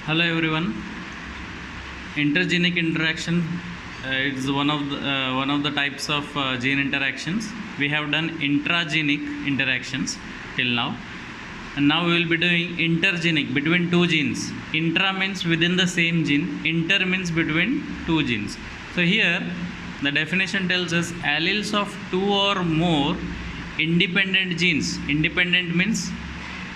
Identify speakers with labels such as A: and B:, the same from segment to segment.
A: Hello everyone. Intergenic interaction is one of the types of gene interactions. We have done intragenic interactions till now, and now we will be doing intergenic between two genes. Intra means within the same gene. Inter means between two genes. So here the definition tells us alleles of two or more independent genes. Independent means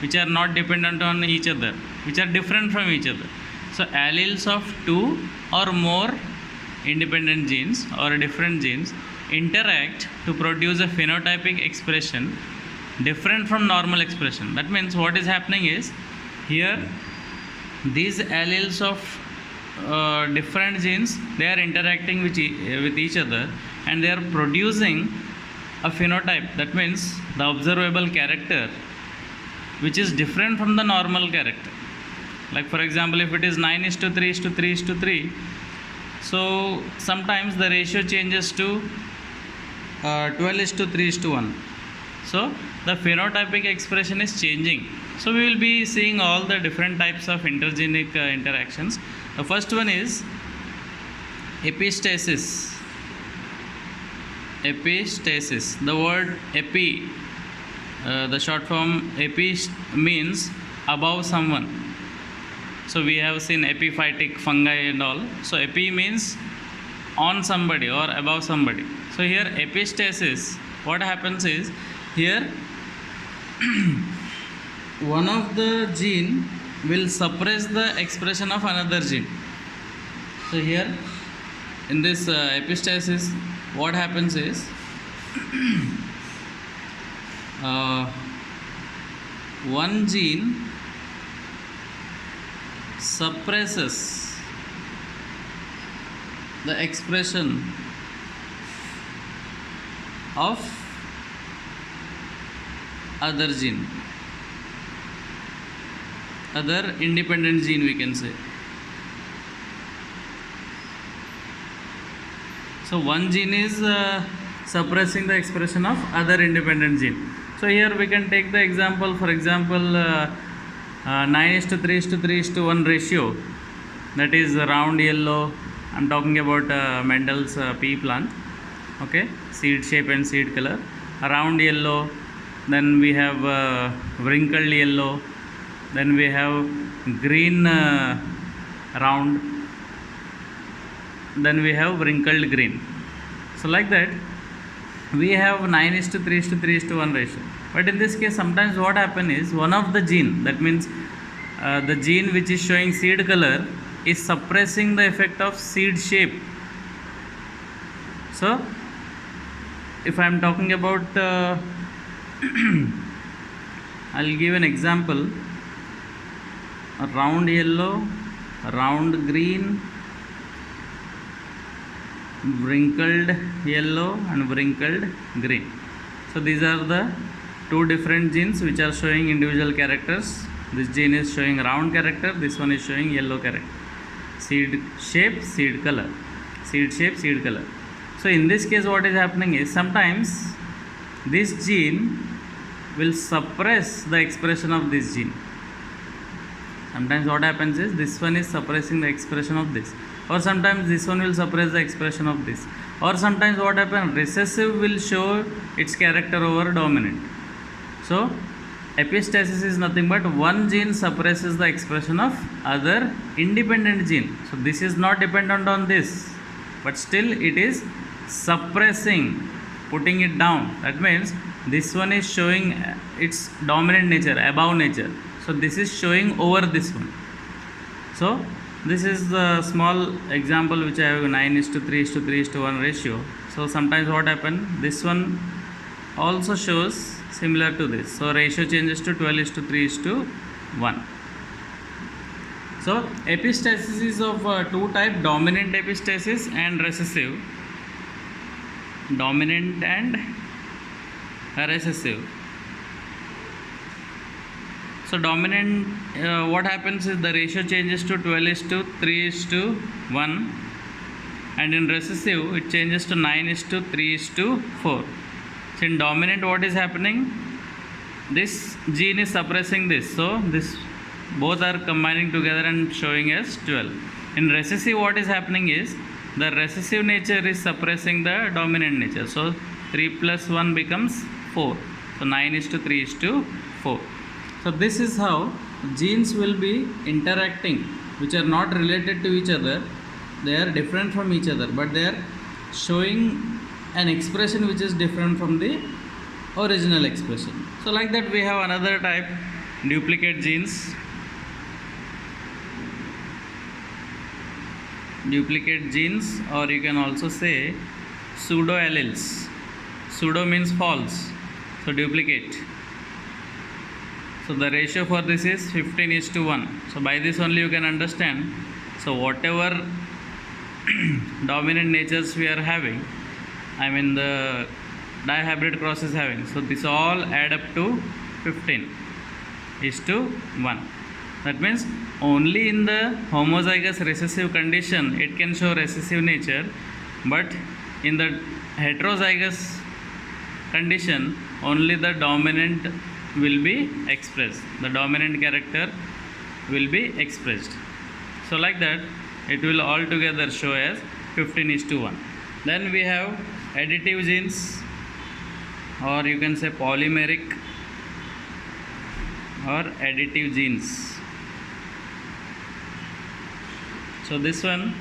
A: which are not dependent on each other, which are different from each other. So alleles of two or more independent genes or different genes interact to produce a phenotypic expression different from normal expression. That means what is happening is here these alleles of different genes, they are interacting with each other, and they are producing a phenotype. That means the observable character which is different from the normal character. Like for example, if it is 9:3:3:3, so sometimes the ratio changes to 12:3:1. So the phenotypic expression is changing. So we will be seeing all the different types of intergenic interactions. The first one is epistasis. Epistasis. The word epi, the short form epi means above someone. So we have seen epiphytic fungi and all. So epi means on somebody or above somebody. So here epistasis, what happens is here one of the gene will suppress the expression of another gene. So here in this epistasis, what happens is one gene suppresses the expression of other gene, other independent gene, we can say. So one gene is suppressing the expression of other independent gene. So here we can take the example, for example 9:3:3:1 ratio, that is round yellow. I'm talking about Mendel's pea plant, okay, seed shape and seed color, round yellow. Then we have wrinkled yellow, then we have green round, then we have wrinkled green. So like that we have 9:3:3:1 ratio. But in this case, sometimes what happen is one of the gene, that means the gene which is showing seed color, is suppressing the effect of seed shape. So if I am talking about I'll give an example: a round yellow, round green, wrinkled yellow and wrinkled green. So these are the two different genes which are showing individual characters. This gene is showing round character, this one is showing yellow character. Seed shape, seed color. Seed shape, seed color. So in this case, what is happening is sometimes this gene will suppress the expression of this gene. Sometimes what happens is this one is suppressing the expression of this, or sometimes this one will suppress the expression of this, or sometimes what happens, recessive will show its character over dominant. So epistasis is nothing but one gene suppresses the expression of other independent gene. So this is not dependent on this, but still it is suppressing, putting it down. That means this one is showing its dominant nature, above nature. So this is showing over this one. So this is the small example which I have, 9:3:3:1 ratio. So sometimes what happens, this one also shows similar to this. So ratio changes to 12:3:1. So epistasis is of two types: dominant epistasis and recessive. Dominant and recessive. So dominant, what happens is the ratio changes to 12:3:1, and in recessive it changes to 9:3:4. So in dominant, what is happening? This gene is suppressing this, so this both are combining together and showing as 12. In recessive, what is happening is the recessive nature is suppressing the dominant nature. So 3 plus 1 becomes 4. So 9 is to 3 is to 4. So this is how genes will be interacting, which are not related to each other. They are different from each other, but they are showing an expression which is different from the original expression. So like that we have another type, duplicate genes. Duplicate genes, or you can also say pseudo alleles. Pseudo means false, so duplicate. So the ratio for this is 15 is to 1. So by this only you can understand. So whatever dominant natures we are having, I mean the dihybrid cross is having, so this all add up to 15 is to 1. That means only in the homozygous recessive condition it can show recessive nature, but in the heterozygous condition only the dominant will be expressed. The dominant character will be expressed. So like that it will all together show as 15 is to 1. Then we have additive genes, or you can say polymeric or additive genes. So this one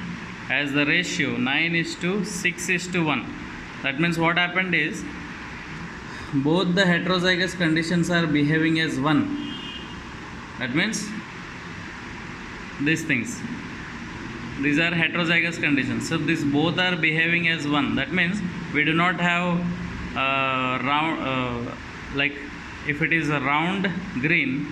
A: has the ratio 9 is to 6 is to 1. That means what happened is both the heterozygous conditions are behaving as 1. That means these things, these are heterozygous conditions. So these both are behaving as 1. That means we do not have round, like if it is a round green,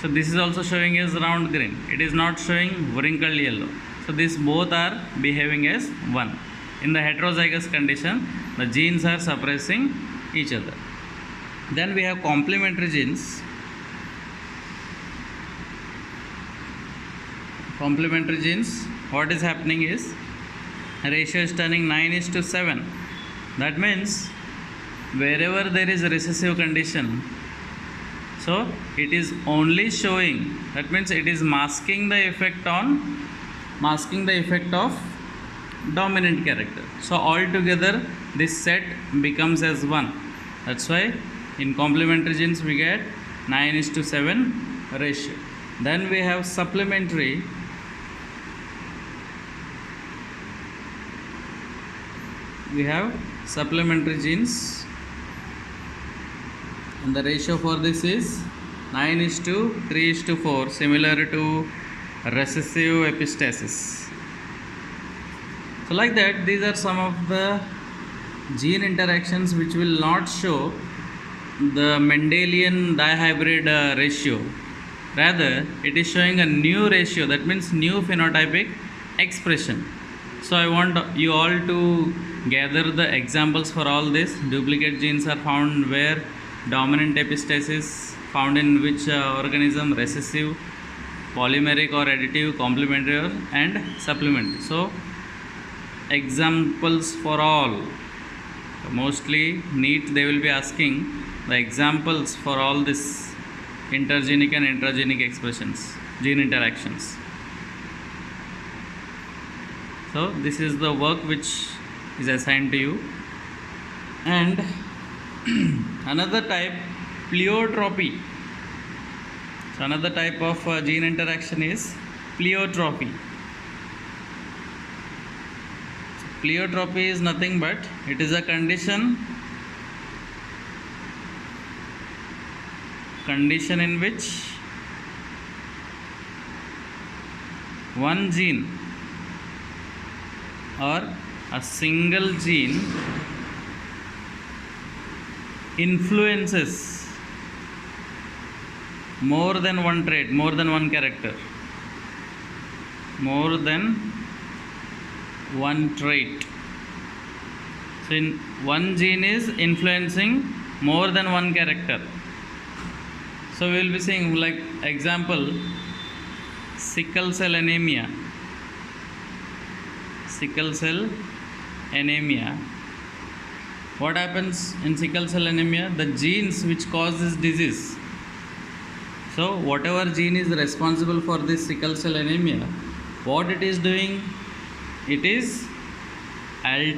A: so this is also showing as round green. It is not showing wrinkled yellow. So these both are behaving as 1. In the heterozygous condition, the genes are suppressing each other. Then we have complementary genes. Complementary genes, what is happening is ratio is turning 9 is to 7. That means wherever there is a recessive condition, so it is only showing, that means it is masking the effect of dominant character. So altogether this set becomes as 1. That's why in complementary genes we get 9 is to 7 ratio. Then we have supplementary. We have supplementary genes, and the ratio for this is 9 is to 3 is to 4, similar to recessive epistasis. So like that, these are some of the gene interactions which will not show the Mendelian dihybrid ratio. Rather, it is showing a new ratio, that means new phenotypic expression. So I want you all to gather the examples for all this. Duplicate genes are found where, dominant epistasis found in which organism, recessive, polymeric or additive, complementary and supplementary. So examples for all. Mostly NEET they will be asking the examples for all this intergenic and intragenic expressions, gene interactions. So this is the work which is assigned to you. And another type, pleiotropy. So another type of gene interaction is pleiotropy. Pleiotropy is nothing but it is a condition in which one gene or a single gene influences more than one trait, more than one character, more than one trait. So in one gene is influencing more than one character. So we will be seeing, like example, sickle cell anemia. Sickle cell anemia. What happens in sickle cell anemia? The genes which cause this disease, So whatever gene is responsible for this sickle cell anemia, what it is doing, it is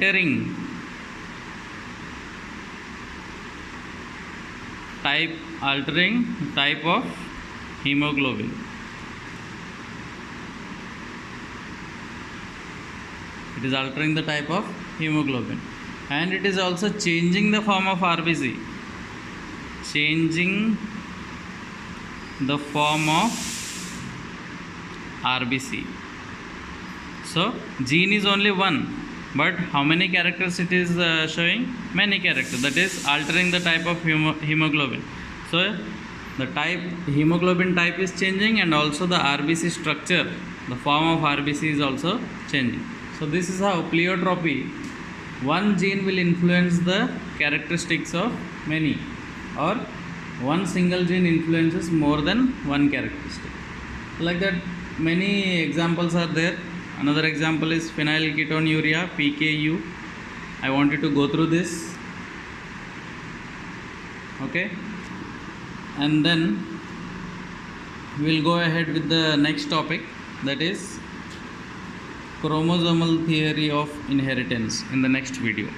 A: altering type of hemoglobin. It is altering the type of hemoglobin, and it is also changing the form of RBC. Changing the form of RBC. So gene is only one, but how many characters it is showing? Many characters. That is altering the type of hemoglobin. So the hemoglobin type is changing, and also the RBC structure, the form of RBC is also changing. So this is how pleiotropy, one gene will influence the characteristics of many, or one single gene influences more than one characteristic. Like that, many examples are there. Another example is phenylketonuria, PKU. I want you to go through this. Okay, and then we'll go ahead with the next topic, that is chromosomal theory of inheritance, in the next video.